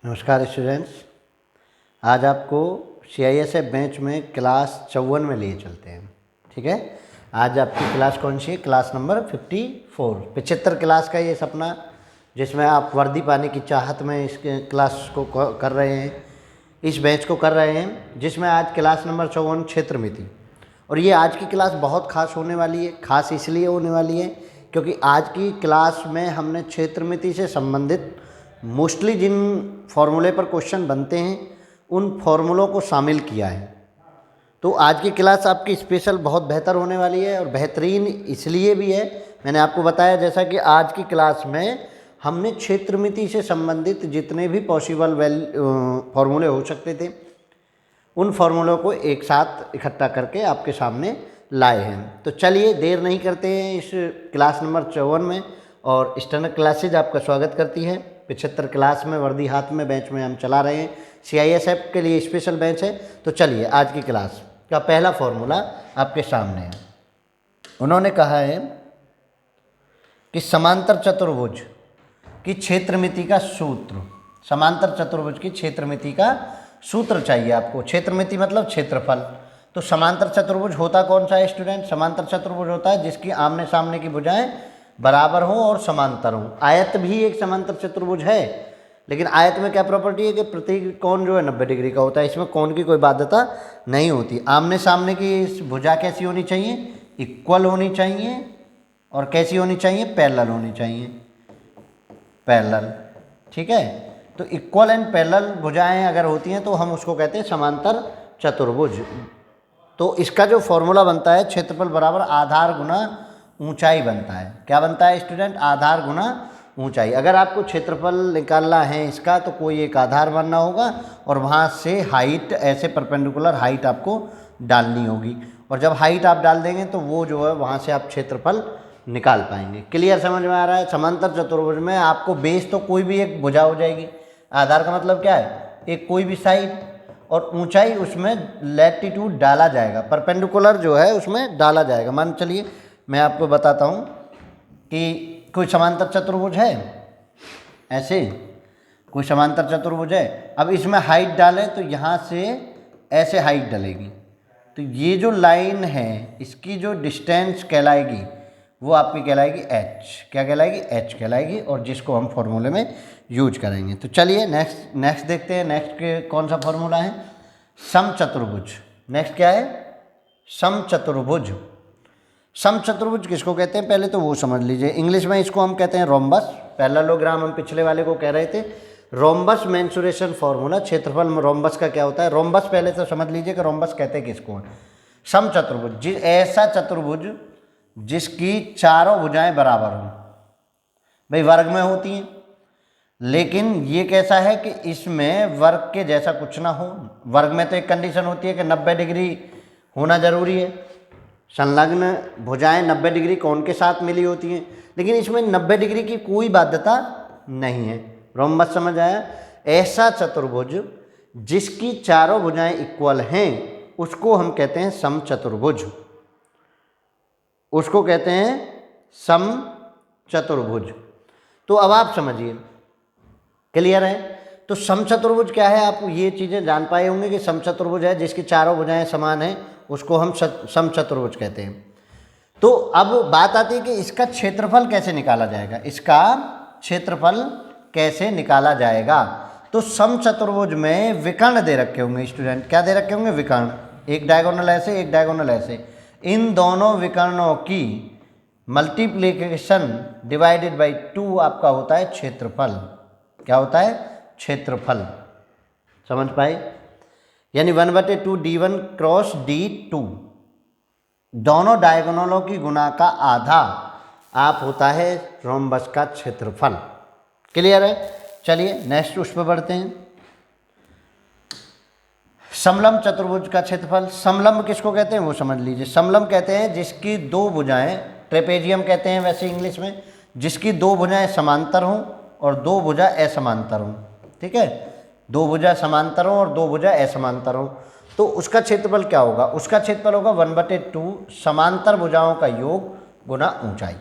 नमस्कार स्टूडेंट्स। आज आपको CISF बेंच में क्लास 54 में लिए चलते हैं। ठीक है, आज आपकी क्लास कौन सी है? क्लास नंबर 54, 75 क्लास का ये सपना जिसमें आप वर्दी पाने की चाहत में इस क्लास को कर रहे हैं, इस बेंच को कर रहे हैं, जिसमें आज क्लास नंबर 54 क्षेत्र मिति। और ये आज की क्लास बहुत खास होने वाली है। खास इसलिए होने वाली है क्योंकि आज की क्लास में हमने क्षेत्र मिति से संबंधित मोस्टली जिन फॉर्मूले पर क्वेश्चन बनते हैं उन फॉर्मूलों को शामिल किया है। तो आज की क्लास आपकी स्पेशल बहुत बेहतर होने वाली है। और बेहतरीन इसलिए भी है, मैंने आपको बताया जैसा कि आज की क्लास में हमने क्षेत्र मिति से संबंधित जितने भी पॉसिबल फॉर्मूले हो सकते थे उन फॉर्मूलों को एक साथ इकट्ठा करके आपके सामने लाए हैं। तो चलिए देर नहीं करते हैं इस क्लास नंबर 54 में। और स्टैंडर्ड क्लासेज आपका स्वागत करती है। 75 क्लास में वर्दी हाथ में बेंच में हम चला रहे हैं। CISF के लिए स्पेशल बेंच है। तो चलिए आज की क्लास का पहला फॉर्मूला आपके सामने है। उन्होंने कहा है कि समांतर चतुर्भुज की क्षेत्रमिति का सूत्र, समांतर चतुर्भुज की क्षेत्रमिति का सूत्र चाहिए आपको। क्षेत्रमिति मतलब क्षेत्रफल। तो समांतर चतुर्भुज होता कौन सा है स्टूडेंट? समांतर चतुर्भुज होता है जिसकी आमने सामने की भुजाएं बराबर हो और समांतर हो। आयत भी एक समांतर चतुर्भुज है, लेकिन आयत में क्या प्रॉपर्टी है कि प्रत्येक कोण जो है 90 डिग्री का होता है। इसमें कोण की कोई बाध्यता नहीं होती। आमने सामने की भुजा कैसी होनी चाहिए? इक्वल होनी चाहिए। और कैसी होनी चाहिए? पैरेलल होनी चाहिए। पैरेलल, ठीक है। तो इक्वल एंड पैरेलल भुजाएं अगर होती हैं तो हम उसको कहते हैं समांतर चतुर्भुज। तो इसका जो फॉर्मूला बनता है क्षेत्रफल बराबर आधार गुना ऊंचाई बनता है। क्या बनता है स्टूडेंट? आधार गुना ऊंचाई। अगर आपको क्षेत्रफल निकालना है इसका तो कोई एक आधार बनना होगा और वहाँ से हाइट, ऐसे परपेंडिकुलर हाइट आपको डालनी होगी। और जब हाइट आप डाल देंगे तो वो जो है वहाँ से आप क्षेत्रफल निकाल पाएंगे। क्लियर समझ में आ रहा है? समांतर चतुर्भुज में आपको बेस तो कोई भी एक भुजा हो जाएगी। आधार का मतलब क्या है? एक कोई भी साइड, और ऊंचाई उसमें लैटिट्यूड डाला जाएगा, परपेंडिकुलर जो है उसमें डाला जाएगा। मान चलिए मैं आपको बताता हूँ कि कोई समांतर चतुर्भुज है, ऐसे कोई समांतर चतुर्भुज है। अब इसमें हाइट डालें तो यहाँ से ऐसे हाइट डलेगी। तो ये जो लाइन है इसकी जो डिस्टेंस कहलाएगी वो आपकी कहलाएगी h। क्या कहलाएगी? h कहलाएगी। और जिसको हम फॉर्मूले में यूज करेंगे। तो चलिए नेक्स्ट देखते हैं। नेक्स्ट के कौन सा फॉर्मूला है? समचतुर्भुज। नेक्स्ट क्या है? समचतुर्भुज। समचतुर्भुज किसको कहते हैं पहले तो वो समझ लीजिए। इंग्लिश में इसको हम कहते हैं रोम्बस। पैरेललोग्राम हम पिछले वाले को कह रहे थे। रोम्बस मेंसुरेशन फॉर्मूला, क्षेत्रफल में रोम्बस का क्या होता है? रोम्बस पहले तो समझ लीजिए कि रोम्बस कहते हैं किसको? समचतुर्भुज, ऐसा चतुर्भुज जिसकी चारों भुजाएं बराबर हों। भाई वर्ग में होती हैं, लेकिन ये कैसा है कि इसमें वर्ग के जैसा कुछ ना हो। वर्ग में तो एक कंडीशन होती है कि 90 डिग्री होना जरूरी है। संलग्न भुजाएं 90 डिग्री कोण के साथ मिली होती हैं, लेकिन इसमें 90 डिग्री की कोई बाध्यता नहीं है। रोम्बस समझ आया? ऐसा चतुर्भुज जिसकी चारों भुजाएं इक्वल हैं उसको हम कहते हैं समचतुर्भुज। उसको कहते हैं समचतुर्भुज। तो अब आप समझिए, क्लियर है? तो समचतुर्भुज क्या है? आप ये चीज़ें जान पाए होंगे कि समचतुर्भुज है जिसकी चारों भुजाएं समान हैं, उसको हम समचतुर्भुज कहते हैं। तो अब बात आती है कि इसका क्षेत्रफल कैसे निकाला जाएगा। इसका क्षेत्रफल कैसे निकाला जाएगा? तो समचतुर्भुज में विकर्ण दे रखे होंगे स्टूडेंट। क्या दे रखे होंगे? विकर्ण। एक डायगोनल ऐसे, एक डायगोनल ऐसे। इन दोनों विकर्णों की मल्टीप्लिकेशन डिवाइडेड बाई 2 आपका होता है क्षेत्रफल। क्या होता है? क्षेत्रफल। समझ पाए? यानी 1/2 D1 क्रॉस D2, दोनों डायगोनलों की गुणा का आधा आप होता है रोम्बस का क्षेत्रफल। क्लियर है? चलिए नेक्स्ट उस पर बढ़ते हैं। समलंब चतुर्भुज का क्षेत्रफल। समलंब किसको कहते हैं वो समझ लीजिए। समलंब कहते हैं जिसकी दो भुजाएं, ट्रेपेजियम कहते हैं वैसे इंग्लिश में, जिसकी दो भुजाएं समांतर हों और दो भुजा असमांतर हों। ठीक है, दो भुजा समांतर हों और दो भुजा असमांतर हों। तो उसका क्षेत्रफल क्या होगा? उसका क्षेत्रफल होगा 1/2 समांतर भुजाओं का योग गुना ऊंचाई।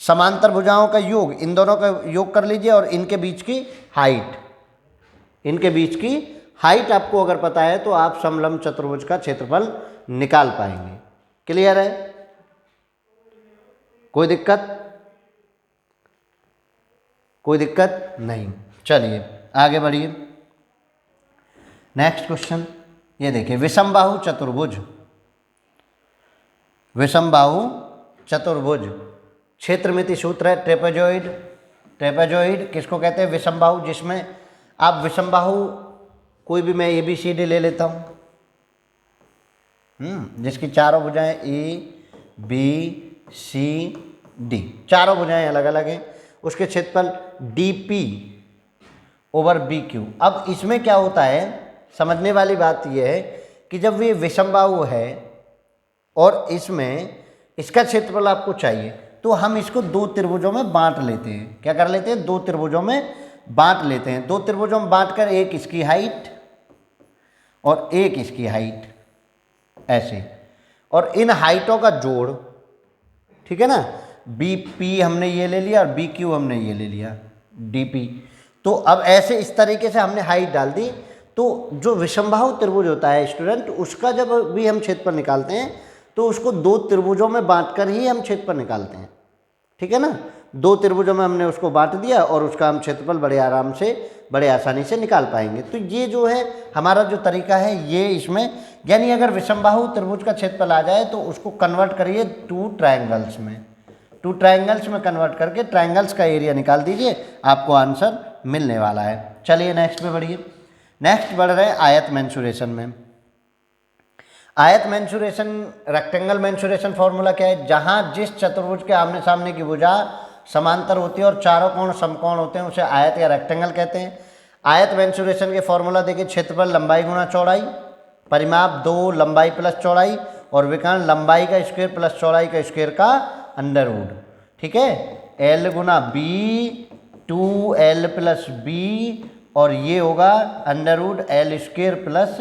समांतर भुजाओं का योग, इन दोनों का योग कर लीजिए और इनके बीच की हाइट, इनके बीच की हाइट आपको अगर पता है तो आप समलंब चतुर्भुज का क्षेत्रफल निकाल पाएंगे। क्लियर है? कोई दिक्कत? कोई दिक्कत नहीं। चलिए आगे बढ़िए। नेक्स्ट क्वेश्चन ये देखिए, विषमबाहु चतुर्भुज, विषमबाहु चतुर्भुज क्षेत्रमिति सूत्र है ट्रेपेजॉइड। ट्रेपेजॉइड किसको कहते हैं? विषमबाहु, जिसमें आप विषमबाहु कोई भी मैं ABCD ले लेता हूँ, जिसकी चारों भुजाएं ABCD, चारों भुजाएं अलग अलग हैं, उसके क्षेत्रफल DP/BQ। अब इसमें क्या होता है, समझने वाली बात यह है कि जब ये विषमबाहु है और इसमें इसका क्षेत्रफल आपको चाहिए तो हम इसको दो त्रिभुजों में बांट लेते हैं। क्या कर लेते हैं? दो त्रिभुजों में बांट लेते हैं। दो त्रिभुजों में बांटकर एक इसकी हाइट और एक इसकी हाइट ऐसे, और इन हाइटों का जोड़, ठीक है ना, BP हमने ये ले लिया और BQ हमने ये ले लिया DP। तो अब ऐसे इस तरीके से हमने हाइट डाल दी। तो जो विषमबाहु त्रिभुज होता है स्टूडेंट, उसका जब भी हम क्षेत्रफल निकालते हैं तो उसको दो त्रिभुजों में बांटकर ही हम क्षेत्रफल निकालते हैं, ठीक है ना। दो त्रिभुजों में हमने उसको बांट दिया और उसका हम क्षेत्रफल बड़े आराम से, बड़े आसानी से निकाल पाएंगे। तो ये जो है हमारा जो तरीका है ये इसमें, यानी अगर विषमबाहु त्रिभुज का क्षेत्रफल आ जाए तो उसको कन्वर्ट करिए टू ट्रायंगल्स में, टू ट्रायंगल्स में कन्वर्ट करके ट्रायंगल्स का एरिया निकाल दीजिए, आपको आंसर मिलने वाला है। चलिए नेक्स्ट में बढ़िए। नेक्स्ट बढ़ रहे हैं आयत मेंसुरेशन में। आयत मेंसुरेशन, रेक्टेंगल मेंसुरेशन फॉर्मूला क्या है? जहां जिस चतुर्भुज के आमने सामने की भुजा समांतर होती है और चारों कोण समकोण होते हैं उसे आयत या रेक्टेंगल कहते हैं। आयत मेंसुरेशन के फॉर्मूला देखिए, क्षेत्रफल लंबाई गुणा चौड़ाई, परिमाप 2 लंबाई प्लस चौड़ाई, और विकर्ण लंबाई का स्क्वायर प्लस चौड़ाई का स्क्वायर का अंडर रूट, ठीक है। L गुना B 2L प्लस B, और ये होगा under root L square plus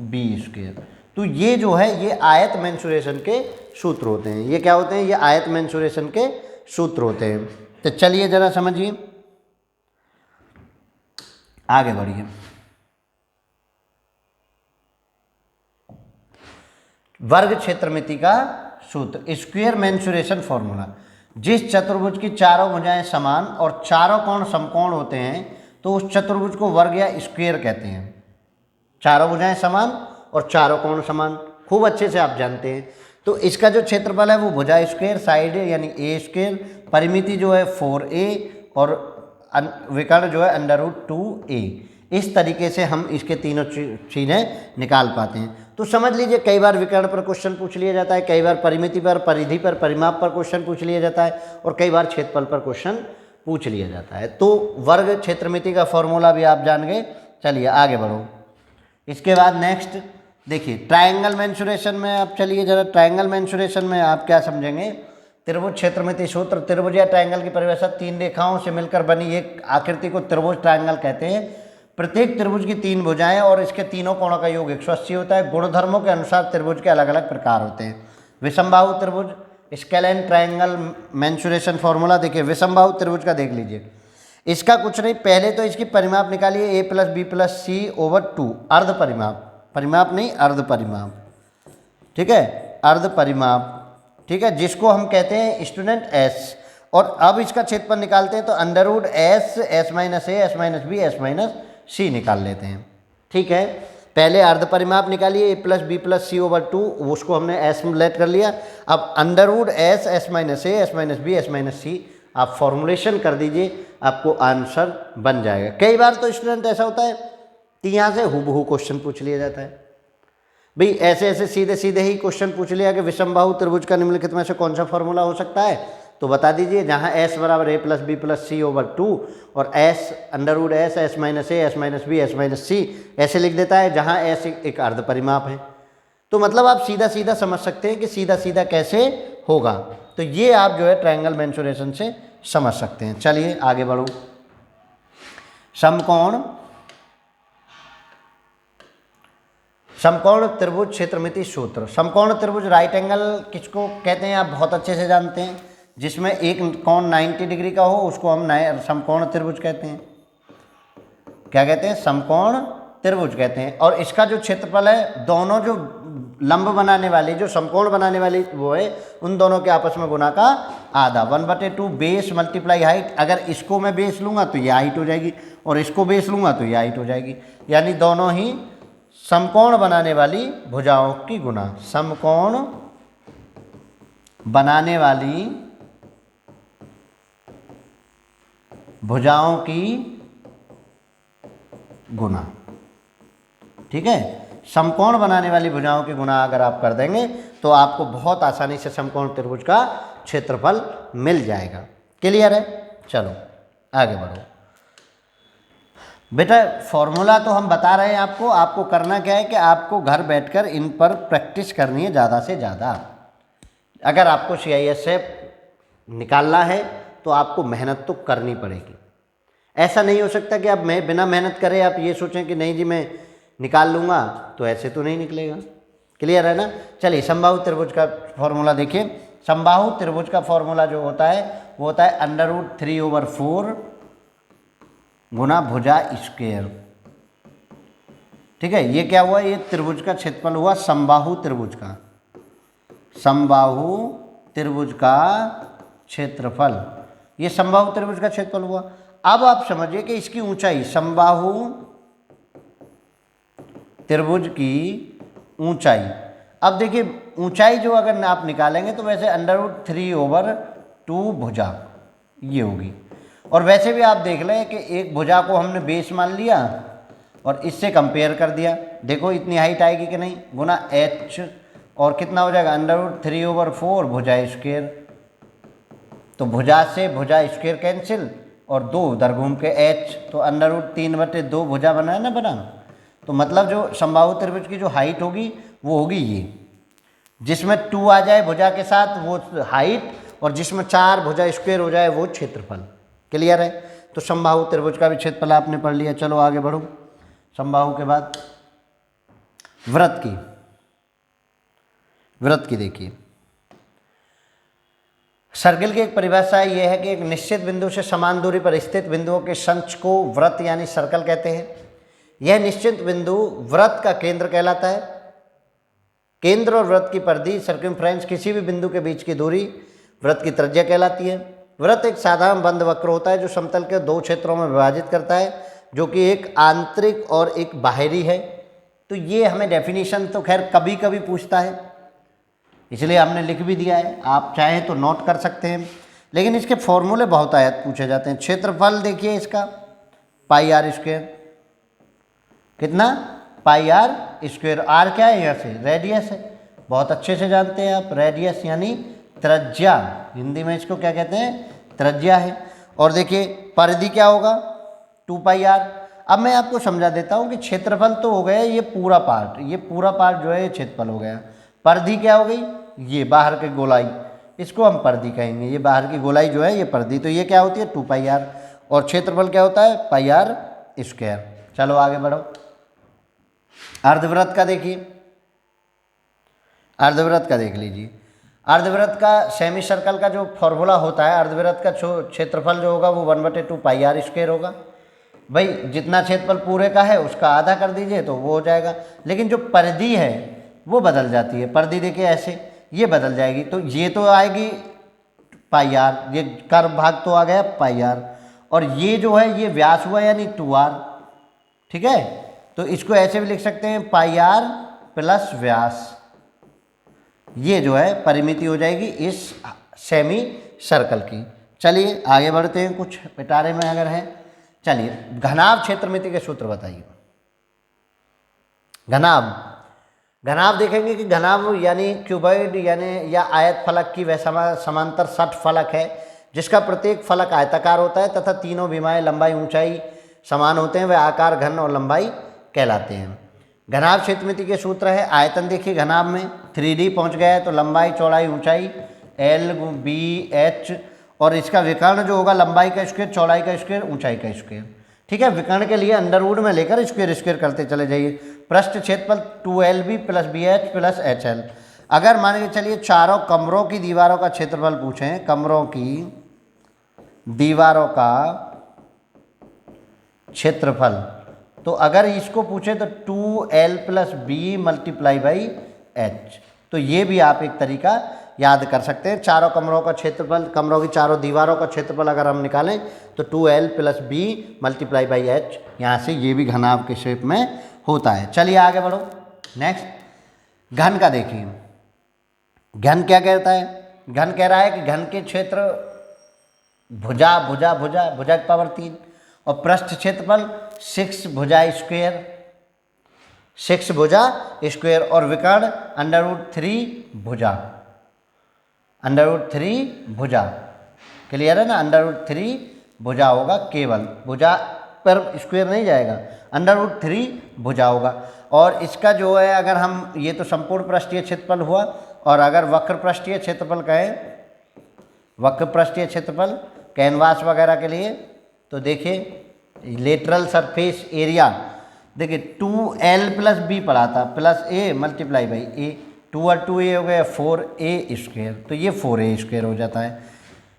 B square. तो ये जो है ये आयत मेंसुरेशन के सूत्र होते हैं। ये क्या होते हैं? ये आयत मेंसुरेशन के सूत्र होते हैं। तो चलिए जरा समझिए, आगे बढ़िए। वर्ग क्षेत्रमिति का सूत्र, स्क्वायर मेंसुरेशन फॉर्मूला। जिस चतुर्भुज की चारों भुजाएं समान और चारों कोण समकोण होते हैं तो उस चतुर्भुज को वर्ग या स्क्वायर कहते हैं। चारों भुजाएं समान और चारों कोण समान, खूब अच्छे से आप जानते हैं। तो इसका जो क्षेत्रफल है वो भुजा स्क्वायर, साइड यानी A स्क्वायर, परिमिति जो है 4A, और विकर्ण जो है अंडर रूट 2A। इस तरीके से हम इसके तीनों चीज़ें निकाल पाते हैं। तो समझ लीजिए, कई बार विकर्ण पर क्वेश्चन पूछ लिया जाता है, कई बार परिमिति पर, परिधि पर, परिमाप पर क्वेश्चन पूछ लिया जाता है, और कई बार क्षेत्रफल पर क्वेश्चन पूछ लिया जाता है। तो वर्ग क्षेत्रमिति का फॉर्मूला भी आप जान गए। चलिए आगे बढ़ो। इसके बाद नेक्स्ट देखिए, ट्रायंगल मेंसुरेशन में आप चलिए जरा, ट्रायंगल मेंसुरेशन में आप क्या समझेंगे? त्रिभुज क्षेत्रमिति सूत्र। त्रिभुज या ट्रायंगल की परिभाषा, तीन रेखाओं से मिलकर बनी एक आकृति को त्रिभुज ट्रायंगल कहते हैं। प्रत्येक त्रिभुज की तीन भुजाएं और इसके तीनों कोणों का योग 180 होता है। गुणधर्मों के अनुसार त्रिभुज के अलग अलग प्रकार होते हैं। विषमबाहु त्रिभुज, स्केलेन ट्रायंगल मेंसुरेशन फॉर्मूला देखिए, विषमबाहु त्रिभुज का देख लीजिए। इसका कुछ नहीं, पहले तो इसकी परिमाप निकालिए, A plus B plus C over 2, अर्ध परिमाप, परिमाप नहीं अर्ध परिमाप, ठीक है, अर्ध परिमाप, ठीक है, जिसको हम कहते हैं स्टूडेंट S। और अब इसका क्षेत्रफल निकालते हैं तो under root S minus A, S minus B, S minus C निकाल लेते हैं, ठीक है। पहले अर्ध परिमाप निकालिए, A plus B plus C over 2, उसको हमने S में लेट कर लिया। अब under root S minus A, S minus B, S minus C आप फॉर्मुलेशन कर दीजिए, आपको आंसर बन जाएगा। कई बार तो स्टूडेंट ऐसा होता है कि यहाँ से हूबहू क्वेश्चन पूछ लिया जाता है, भाई ऐसे ऐसे सीधे सीधे ही क्वेश्चन पूछ लिया कि विषमबाहु त्रिभुज का निम्नलिखित में से कौन सा फॉर्मूला हो सकता है, तो बता दीजिए। जहाँ S बराबर A plus B plus C over 2 और S under root S minus A, S minus B, S minus C ऐसे लिख देता है, जहाँ S एक अर्ध परिमाप है। तो मतलब आप सीधा सीधा समझ सकते हैं कि सीधा सीधा कैसे होगा। तो ये आप जो है ट्रायंगल मेंसुरेशन से समझ सकते हैं। चलिए आगे बढ़ो। समकोण, समकोण त्रिभुज क्षेत्रमिति सूत्र। समकोण त्रिभुज राइट एंगल किसको कहते हैं आप बहुत अच्छे से जानते हैं, जिसमें एक कोण 90 डिग्री का हो उसको हम समकोण त्रिभुज कहते हैं। क्या कहते हैं, समकोण त्रिभुज कहते हैं। और इसका जो क्षेत्रफल है, दोनों जो लंब बनाने वाली, जो समकोण बनाने वाली वो है, उन दोनों के आपस में गुना का आधा, 1/2 बेस मल्टीप्लाई हाइट। अगर इसको मैं बेस लूँगा तो ये हाइट हो जाएगी, और इसको बेस लूँगा तो ये हाइट हो जाएगी, यानी दोनों ही समकोण बनाने वाली भुजाओं की गुना, समकोण बनाने वाली भुजाओं की गुना। ठीक है, समकोण बनाने वाली भुजाओं की गुना अगर आप कर देंगे तो आपको बहुत आसानी से समकोण त्रिभुज का क्षेत्रफल मिल जाएगा। क्लियर है? चलो आगे बढ़ो बेटा। फॉर्मूला तो हम बता रहे हैं आपको, आपको करना क्या है कि आपको घर बैठकर इन पर प्रैक्टिस करनी है ज़्यादा से ज़्यादा। अगर आपको CIS से निकालना है तो आपको मेहनत तो करनी पड़ेगी। ऐसा नहीं हो सकता कि आप बिना मेहनत करे आप ये सोचें कि नहीं जी मैं निकाल लूँगा, तो ऐसे तो नहीं निकलेगा। क्लियर है ना? चलिए समबाहु त्रिभुज का फॉर्मूला देखिए। समबाहु त्रिभुज का फॉर्मूला जो होता है वो होता है √3/4 गुना भुजा स्क्वायर। ठीक है, ये क्या हुआ, ये त्रिभुज का क्षेत्रफल हुआ समबाहु त्रिभुज का, समबाहु त्रिभुज का क्षेत्रफल, ये समबाहु त्रिभुज का क्षेत्रफल हुआ। अब आप समझिए कि इसकी ऊंचाई, समबाहु त्रिभुज की ऊंचाई, अब देखिए ऊंचाई जो अगर आप निकालेंगे तो वैसे √3/2 भुजा ये होगी। और वैसे भी आप देख लें कि एक भुजा को हमने बेस मान लिया और इससे कंपेयर कर दिया, देखो इतनी हाइट आएगी कि नहीं, गुना h, और कितना हो जाएगा √3/4 भुजा स्क्वायर। तो भुजा से भुजा स्क्वायर कैंसिल और 2 उधर घूम के h, तो √3/2 भुजा बना है ना, बना। तो मतलब जो समबाहु त्रिभुज की जो हाइट होगी वो होगी ये, जिसमें 2 आ जाए भुजा के साथ वो हाइट, और जिसमें 4 भुजा स्क्वायर हो जाए वो क्षेत्रफल। क्लियर है? तो समबाहु त्रिभुज का भी क्षेत्रफल आपने पढ़ लिया। चलो आगे बढ़ो। समबाहु के बाद वृत्त की देखिए। सर्किल की एक परिभाषा यह है कि एक निश्चित बिंदु से समान दूरी पर स्थित बिंदुओं के संच को वृत्त यानी सर्कल कहते हैं। यह निश्चित बिंदु वृत्त का केंद्र कहलाता है। केंद्र और वृत्त की परिधि सर्कमफ्रेंस, किसी भी बिंदु के बीच की दूरी वृत्त की त्रिज्या कहलाती है। वृत्त एक साधारण बंद वक्र होता है जो समतल के 2 क्षेत्रों में विभाजित करता है, जो कि एक आंतरिक और एक बाहरी है। तो ये हमें डेफिनेशन तो खैर कभी कभी पूछता है, इसलिए हमने लिख भी दिया है, आप चाहें तो नोट कर सकते हैं, लेकिन इसके फॉर्मूले बहुत आयत पूछे जाते हैं। क्षेत्रफल देखिए इसका πr², कितना, πr²। r क्या है यहाँ से, रेडियस है, बहुत अच्छे से जानते हैं आप, रेडियस यानी त्रिज्या, हिंदी में इसको क्या कहते हैं, त्रिज्या है। और देखिए परिधि क्या होगा, 2πr। अब मैं आपको समझा देता हूँ कि क्षेत्रफल तो हो गया ये पूरा पार्ट, ये पूरा पार्ट जो है ये क्षेत्रफल हो गया। परिधि क्या हो गई, ये बाहर की गोलाई, इसको हम परिधि कहेंगे, ये बाहर की गोलाई जो है ये परिधि। तो ये क्या होती है 2πr, और क्षेत्रफल क्या होता है πr²। चलो आगे बढ़ो। अर्धवृत्त का देखिए, अर्धवृत्त का देख लीजिए। अर्धवृत्त का सेमी सर्कल का जो फॉर्मूला होता है, अर्धवृत्त का क्षेत्रफल जो होगा वो 1/2 πr² होगा। भाई जितना क्षेत्रफल पूरे का है उसका आधा कर दीजिए तो वो हो जाएगा। लेकिन जो परिधि है वो बदल जाती है, परिधि देखिए ऐसे ये बदल जाएगी, तो ये तो आएगी πr, ये कर्व भाग तो आ गया πr, और ये जो है ये व्यास हुआ यानी 2r। ठीक है, तो इसको ऐसे भी लिख सकते हैं πr प्लस व्यास, ये जो है परिमिति हो जाएगी इस सेमी सर्कल की। चलिए आगे बढ़ते हैं, कुछ पिटारे में अगर है। चलिए घनाभ क्षेत्रमिति के सूत्र बताइए। घनाभ देखेंगे कि घनाभ यानी क्यूबॉइड यानी या आयत फलक की वह समांतर षट फलक है जिसका प्रत्येक फलक आयताकार होता है तथा तीनों विमाएं लंबाई ऊंचाई समान होते हैं, वे आकार, घन और लंबाई कहलाते हैं। घनाभ क्षेत्रमिति के सूत्र है, आयतन देखिए घनाभ में 3D पहुंच गया है तो लंबाई, चौड़ाई, ऊंचाई LBH, और इसका विकर्ण जो होगा लंबाई का स्क्वायर, चौड़ाई का स्क्वायर, ऊंचाई का स्क्वायर। ठीक है, विकर्ण के लिए अंडरवुड में लेकर स्क्वायर करते चले जाइए। पृष्ठ क्षेत्रफल 2LB plus BH plus HL। अगर मान के चलिए चारों कमरों की दीवारों का क्षेत्रफल पूछें, कमरों की दीवारों का क्षेत्रफल तो अगर इसको पूछे तो 2l plus B multiply by H. तो ये भी आप एक तरीका याद कर सकते हैं। चारों कमरों का क्षेत्रफल, कमरों की चारों दीवारों का क्षेत्रफल अगर हम निकालें तो 2l plus B multiply by H, यहाँ से ये भी घनाभ के शेप में होता है। चलिए आगे बढ़ो। नेक्स्ट घन का देखिए। घन क्या कहता है? घन कह रहा है कि घन के क्षेत्र भुजा भुजा भुजा भुजा की पावर 3 और पृष्ठ क्षेत्रफल 6 भुजा स्क्वायर, 6 भुजा स्क्वायर और विकर्ण √3 भुजा, √3 भुजा। क्लियर है ना? √3 भुजा होगा, केवल भुजा पर स्क्वायर नहीं जाएगा, √3 भुजा होगा। और इसका जो है, अगर हम, ये तो संपूर्ण पृष्ठीय क्षेत्रफल हुआ, और अगर वक्र पृष्ठीय क्षेत्रफल कहें, वक्र पृष्ठीय क्षेत्रफल कैनवास वगैरह के लिए, तो देखिए लेटरल सरफेस एरिया, देखिए 2l प्लस बी पढ़ा था प्लस ए मल्टीप्लाई बाई ए, 2 और 2 ए हो गया 4a स्क्वायर, तो ये 4a स्क्वायर हो जाता है।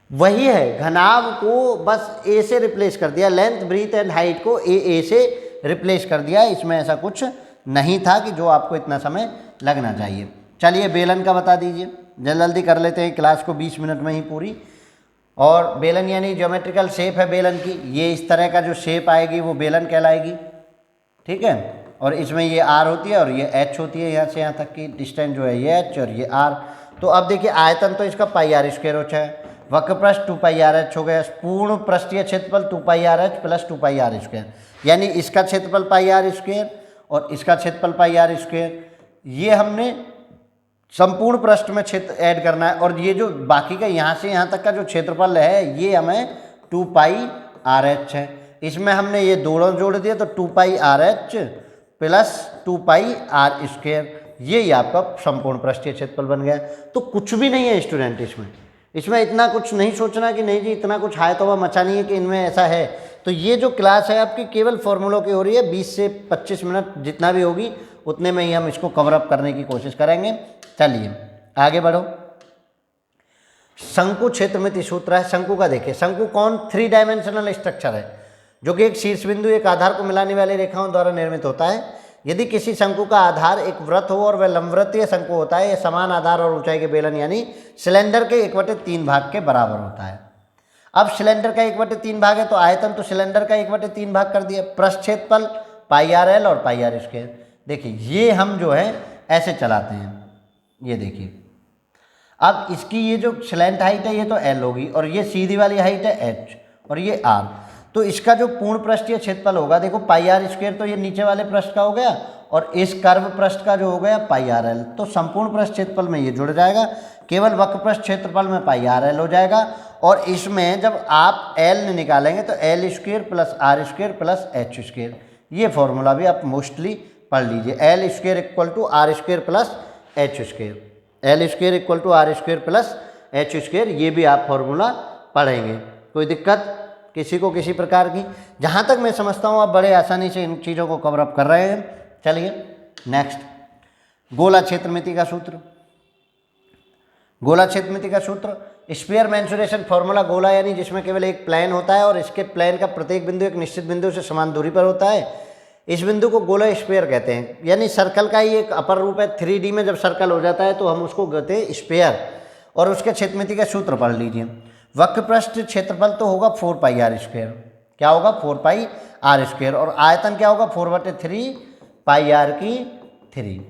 वही है, घनाभ को बस a से रिप्लेस कर दिया, लेंथ ब्रीथ एंड हाइट को a से रिप्लेस कर दिया। इसमें ऐसा कुछ नहीं था कि जो आपको इतना समय लगना चाहिए। चलिए बेलन का बता दीजिए, जल्दी कर लेते हैं, क्लास को 20 मिनट में ही पूरी। और बेलन यानी ज्योमेट्रिकल शेप है बेलन की, ये इस तरह का जो शेप आएगी वो बेलन कहलाएगी, ठीक है। और इसमें ये r होती है और ये h होती है, यहाँ से यहाँ तक की डिस्टेंस जो है ये h और ये r। तो अब देखिए आयतन तो इसका पाई r स्क्वायर होता है, वक्र पृष्ठ 2 पाई r h हो गया, पूर्ण पृष्ठीय क्षेत्रफल 2 पाई r h प्लस 2 पाई r स्क्वायर, यानी इसका क्षेत्रफल पाई r स्क्वायर और इसका क्षेत्रफल पाई r स्क्वायर। ये हमने संपूर्ण पृष्ठ में क्षेत्र ऐड करना है, और ये जो बाकी का यहाँ से यहाँ तक का जो क्षेत्रफल है ये हमें 2 पाई आर एच है। इसमें हमने ये दोनों जोड़ दिए तो 2 pi r h plus 2 pi r square, ये ही आपका संपूर्ण पृष्ठीय क्षेत्रफल बन गया। तो कुछ भी नहीं है स्टूडेंट इसमें इतना कुछ नहीं सोचना कि नहीं जी इतना कुछ हाय तौबा मचानी है कि इनमें ऐसा है। तो ये जो क्लास है आपकी केवल फॉर्मूलों की हो रही है, 20 से 25 मिनट जितना भी होगी उतने में ही हम इसको कवर अप करने की कोशिश करेंगे। चलिए आगे बढ़ो। शंकु क्षेत्रमिति सूत्र है शंकु का। देखिए शंकु कौन 3 डायमेंशनल स्ट्रक्चर है जो कि एक शीर्ष बिंदु एक आधार को मिलाने वाली रेखाओं द्वारा निर्मित होता है। यदि किसी शंकु का आधार एक वृत्त हो और वह लंबवृत्तीय शंकु होता है, यह समान आधार और ऊंचाई के बेलन यानी सिलेंडर के 1/3 भाग के बराबर होता है। अब सिलेंडर का 1/3 भाग है तो आयतन तो सिलेंडर का 1/3 भाग कर दिया, पृष्ठ क्षेत्रफल पाई आर एल और पाई आर स्क्वायर। देखिए ये हम जो है ऐसे चलाते हैं, ये देखिए अब इसकी ये जो स्लैंट हाइट है ये तो एल होगी और ये सीधी वाली हाइट है एच और ये आर। तो इसका जो पूर्ण पृष्ठीय क्षेत्रफल होगा देखो पाई आर स्क्वायर, तो ये नीचे वाले पृष्ठ का हो गया और इस कर्व पृष्ठ का जो हो गया पाई आर एल। तो संपूर्ण पृष्ठ क्षेत्रफल में ये जुड़ जाएगा, केवल वक्र पृष्ठ क्षेत्रफल में पाई आर एल हो जाएगा। और इसमें जब आप एल निकालेंगे तो L square plus R square plus H square, ये फॉर्मूला भी आप मोस्टली पढ़ लीजिए। L square equal to R square plus H square, L square equal to R square plus H square, ये भी आप फॉर्मूला पढ़ेंगे। कोई दिक्कत किसी को किसी प्रकार की? जहाँ तक मैं समझता हूँ आप बड़े आसानी से इन चीज़ों को कवर अप कर रहे हैं। चलिए नेक्स्ट, गोला क्षेत्रमिति का सूत्र। गोला क्षेत्रमिति का सूत्र स्फीयर मेंसुरेशन फॉर्मूला। गोला यानी जिसमें केवल एक प्लेन होता है और इसके प्लेन का प्रत्येक बिंदु एक निश्चित बिंदु से समान दूरी पर होता है, इस बिंदु को गोला स्फीयर कहते हैं। यानी सर्कल का ही एक अपर रूप है। 3D में जब सर्कल हो जाता है तो हम उसको कहते हैं स्फीयर। और उसके क्षेत्रमिति का सूत्र पढ़ लीजिए। वक्र पृष्ठ क्षेत्रफल तो होगा 4 पाई आर स्क्वायर, क्या होगा 4 पाई आर स्क्वायर, और आयतन क्या होगा 4/3 पाई आर की 3।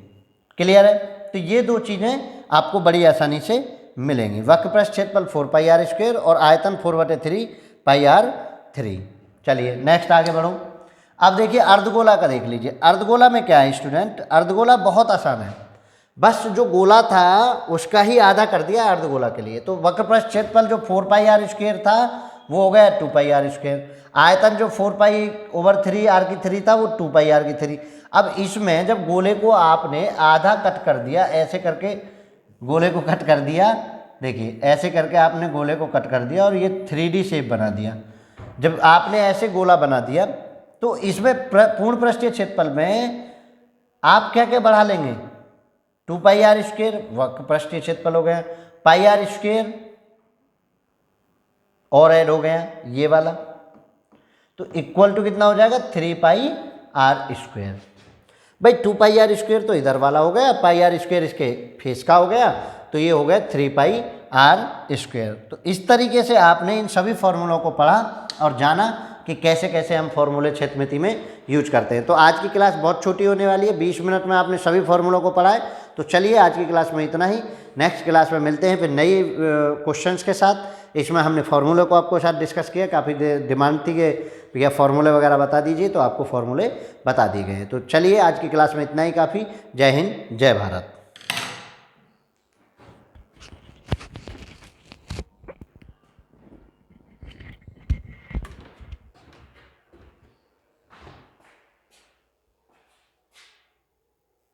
क्लियर है? तो ये दो चीज़ें आपको बड़ी आसानी से मिलेंगी। वक्र पृष्ठ क्षेत्रफल 4 पाई आर स्क्वायर और आयतन 4/3 पाई आर 3। चलिए नेक्स्ट आगे बढ़ो। अब देखिए अर्धगोला का देख लीजिए। अर्धगोला में क्या है स्टूडेंट? अर्धगोला बहुत आसान है, बस जो गोला था उसका ही आधा कर दिया अर्धगोला के लिए। तो वक्र पृष्ठ क्षेत्रफल जो 4 पाई आर स्क्वायर था वो हो गया 2 पाई आर स्क्वायर। आयतन जो 4 पाई/3 आर की 3 था वो 2 पाई आर की 3। अब इसमें जब गोले को आपने आधा कट कर दिया, ऐसे करके गोले को कट कर दिया, देखिए ऐसे करके आपने गोले को कट कर दिया और ये 3D शेप बना दिया। जब आपने ऐसे गोला बना दिया तो इसमें पूर्ण पृष्ठीय क्षेत्रफल में आप क्या क्या बढ़ा लेंगे? 2 पाई आर स्क्वायर वक्र पृष्ठीय क्षेत्रफल हो गया, पाई आर स्क्वायर और ऐड हो गया ये वाला, तो इक्वल टू कितना हो जाएगा 3 पाई आर स्क्वेयर। भाई 2 पाई आर स्क्वेयर तो इधर वाला हो गया, पाई आर स्क्वेयर इसके फेस का हो गया, तो ये हो गया 3 पाई आर स्क्वेयर। तो इस तरीके से आपने इन सभी फॉर्मूलों को पढ़ा और जाना कि कैसे कैसे हम फॉर्मूले क्षेत्रमिति में यूज करते हैं। तो आज की क्लास बहुत छोटी होने वाली है, 20 मिनट में आपने सभी फॉर्मूलों को पढ़ा है। तो चलिए आज की क्लास में इतना ही, नेक्स्ट क्लास में मिलते हैं फिर नए क्वेश्चंस के साथ। इसमें हमने फार्मूले को आपको साथ डिस्कस किया, काफ़ी डिमांड थी कि भैया फार्मूले वगैरह बता दीजिए, तो आपको फार्मूले बता दिए गए हैं। तो चलिए आज की क्लास में इतना ही काफ़ी। जय हिंद, जय भारत।